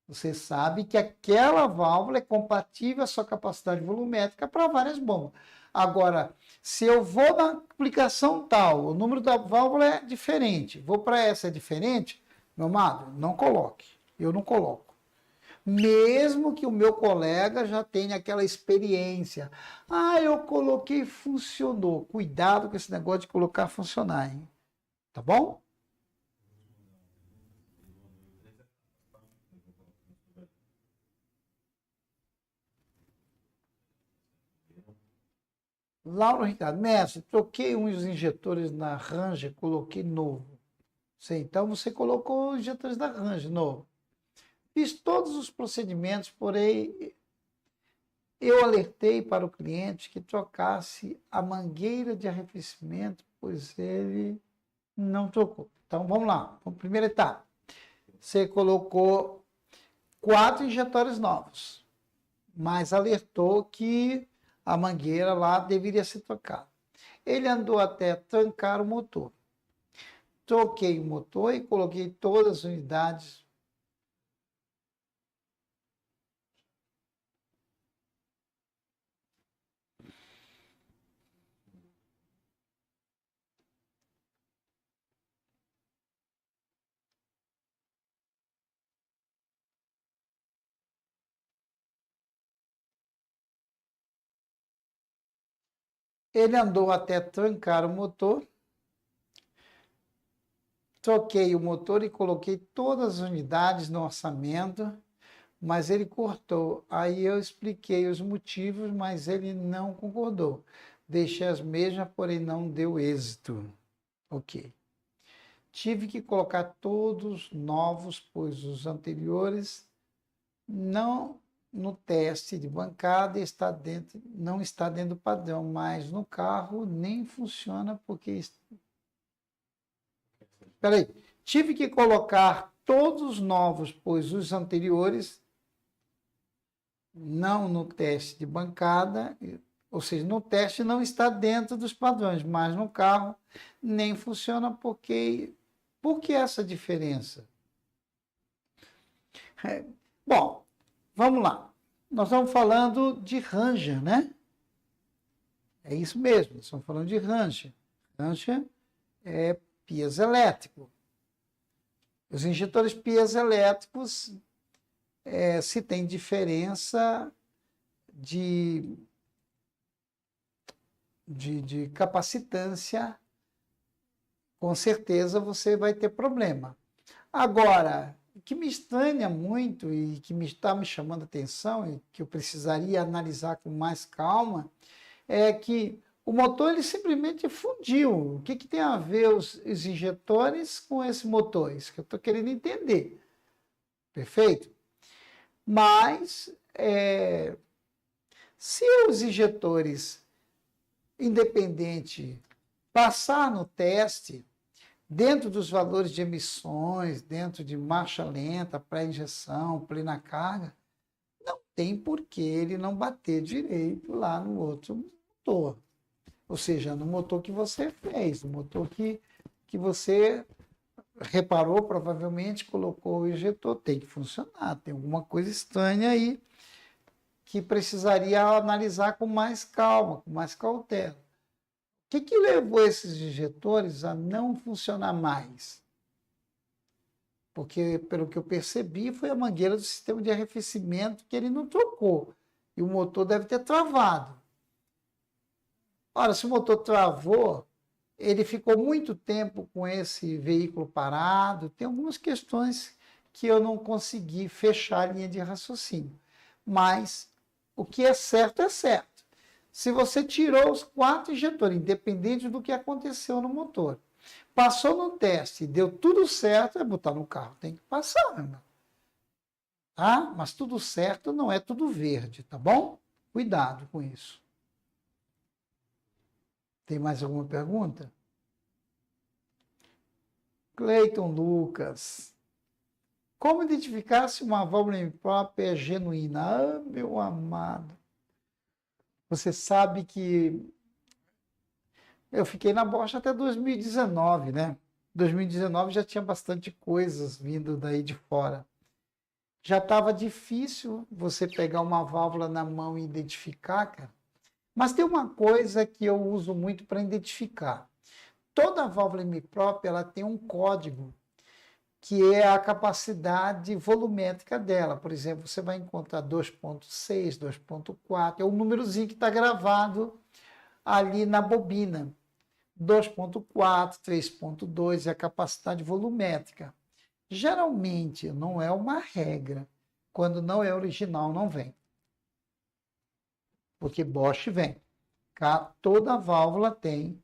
Você sabe que aquela válvula é compatível à sua capacidade volumétrica para várias bombas. Agora, se eu vou na aplicação tal, o número da válvula é diferente, vou para essa é diferente, meu amado, não coloque. Eu não coloco. Mesmo que o meu colega já tenha aquela experiência. Eu coloquei e funcionou. Cuidado com esse negócio de colocar funcionar, hein? Tá bom? Lauro Ricardo, mestre, troquei uns injetores na Ranger, coloquei novo. Sei, então você colocou os injetores da Ranger novo. Fiz todos os procedimentos, porém eu alertei para o cliente que trocasse a mangueira de arrefecimento, pois ele não trocou. Então vamos lá, primeira etapa. Você colocou 4 injetores novos, mas alertou que a mangueira lá deveria ser trocada. Ele andou até trancar o motor. Troquei o motor e coloquei todas as unidades. Ele andou até trancar o motor. Troquei o motor e coloquei todas as unidades no orçamento, mas ele cortou. Aí eu expliquei os motivos, mas ele não concordou. Deixei as mesmas, porém não deu êxito. Ok. tive que colocar todos novos, pois os anteriores não no teste de bancada não está dentro do padrão, mas no carro nem funciona porque... Espera aí. Tive que colocar todos novos, pois os anteriores não no teste de bancada, ou seja, no teste não está dentro dos padrões, mas no carro nem funciona porque... Por que essa diferença? Bom, vamos lá. Nós estamos falando de Ranger, né? É isso mesmo, nós estamos falando de Ranger. Ranger é piezoelétrico. Os injetores piezoelétricos, se tem diferença de capacitância, com certeza você vai ter problema. Agora, o que me estranha muito e que está me chamando a atenção e que eu precisaria analisar com mais calma é que o motor ele simplesmente fundiu. O que tem a ver os injetores com esse motor? Isso que eu estou querendo entender. Perfeito? Mas, se os injetores independentes passar no teste, dentro dos valores de emissões, dentro de marcha lenta, pré-injeção, plena carga, não tem por que ele não bater direito lá no outro motor. Ou seja, no motor que você fez, no motor que você reparou, provavelmente colocou o injetor, tem que funcionar. Tem alguma coisa estranha aí que precisaria analisar com mais calma, com mais cautela. O que levou esses injetores a não funcionar mais? Porque, pelo que eu percebi, foi a mangueira do sistema de arrefecimento que ele não trocou. E o motor deve ter travado. Ora, se o motor travou, ele ficou muito tempo com esse veículo parado. Tem algumas questões que eu não consegui fechar a linha de raciocínio. Mas o que é certo é certo. Se você tirou os 4 injetores, independente do que aconteceu no motor, passou no teste, deu tudo certo, é botar no carro. Tem que passar, meu irmão. Tá? Mas tudo certo não é tudo verde, tá bom? Cuidado com isso. Tem mais alguma pergunta? Cleiton Lucas. Como identificar se uma válvula própria é genuína? Ah, meu amado. Você sabe que eu fiquei na Bosch até 2019, né? 2019 já tinha bastante coisas vindo daí de fora. Já estava difícil você pegar uma válvula na mão e identificar, cara. Mas tem uma coisa que eu uso muito para identificar. Toda válvula MIPROP, ela tem um código, que é a capacidade volumétrica dela. Por exemplo, você vai encontrar 2.6, 2.4, é o númerozinho que está gravado ali na bobina. 2.4, 3.2 é a capacidade volumétrica. Geralmente, não é uma regra. Quando não é original, não vem. Porque Bosch vem. Toda válvula tem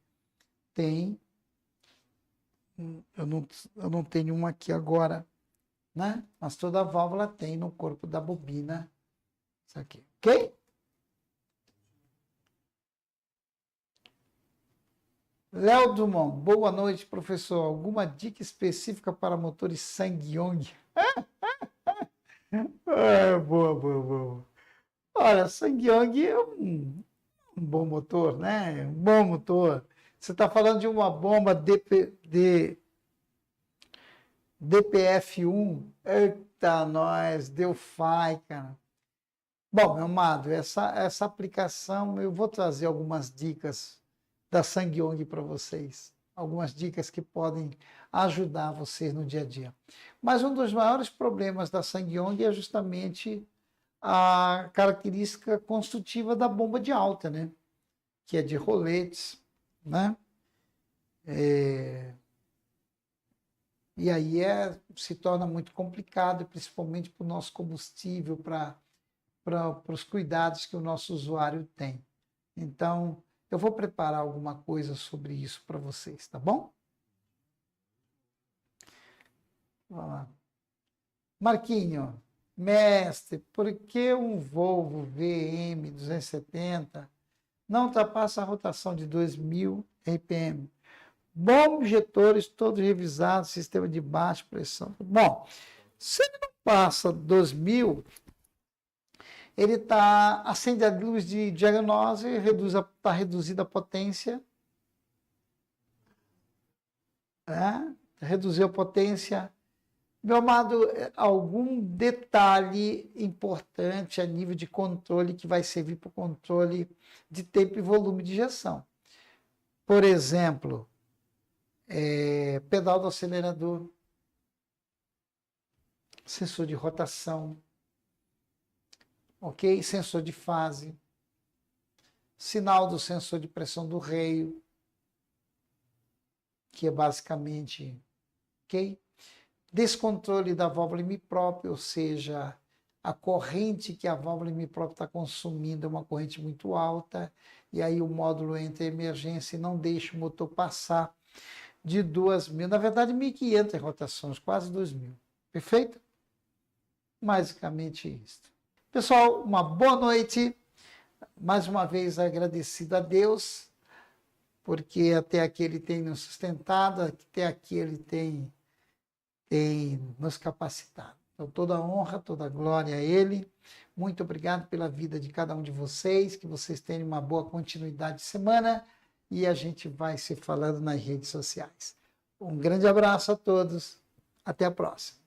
eu não tenho uma aqui agora, né? Mas toda válvula tem no corpo da bobina isso aqui, ok? Léo Dumont, boa noite, professor. Alguma dica específica para motores SsangYong? Boa. Olha, SsangYong é um bom motor, né? Um bom motor. Você está falando de uma bomba DPF-1. Eita, nós, deu FAI, cara. Bom, meu amado, essa aplicação, eu vou trazer algumas dicas da SsangYong para vocês. Algumas dicas que podem ajudar vocês no dia a dia. Mas um dos maiores problemas da SsangYong é justamente a característica construtiva da bomba de alta, né? Que é de roletes, né? E aí se torna muito complicado, principalmente para o nosso combustível, para os cuidados que o nosso usuário tem. Então, eu vou preparar alguma coisa sobre isso para vocês, tá bom? Vamos lá. Marquinho, mestre, por que um Volvo VM 270 não ultrapassa a rotação de 2.000 RPM? Bom, injetores todos revisados, sistema de baixa pressão. Bom, se ele não passa 2.000, ele acende a luz de diagnose, está reduzida a potência, né? Reduziu a potência. Meu amado, algum detalhe importante a nível de controle que vai servir para o controle de tempo e volume de injeção. Por exemplo, pedal do acelerador, sensor de rotação, ok? Sensor de fase, sinal do sensor de pressão do reio, que é basicamente, ok? Descontrole da válvula imiprópria, ou seja, a corrente que a válvula imiprópria está consumindo é uma corrente muito alta, e aí o módulo entra em emergência e não deixa o motor passar de 2.000, na verdade 1.500 rotações, quase 2.000. Perfeito? Basicamente isso. Pessoal, uma boa noite. Mais uma vez agradecido a Deus, porque até aqui Ele tem nos sustentado, até aqui Ele tem nos capacitado. Então, toda a honra, toda a glória a Ele. Muito obrigado pela vida de cada um de vocês, que vocês tenham uma boa continuidade de semana e a gente vai se falando nas redes sociais. Um grande abraço a todos. Até a próxima.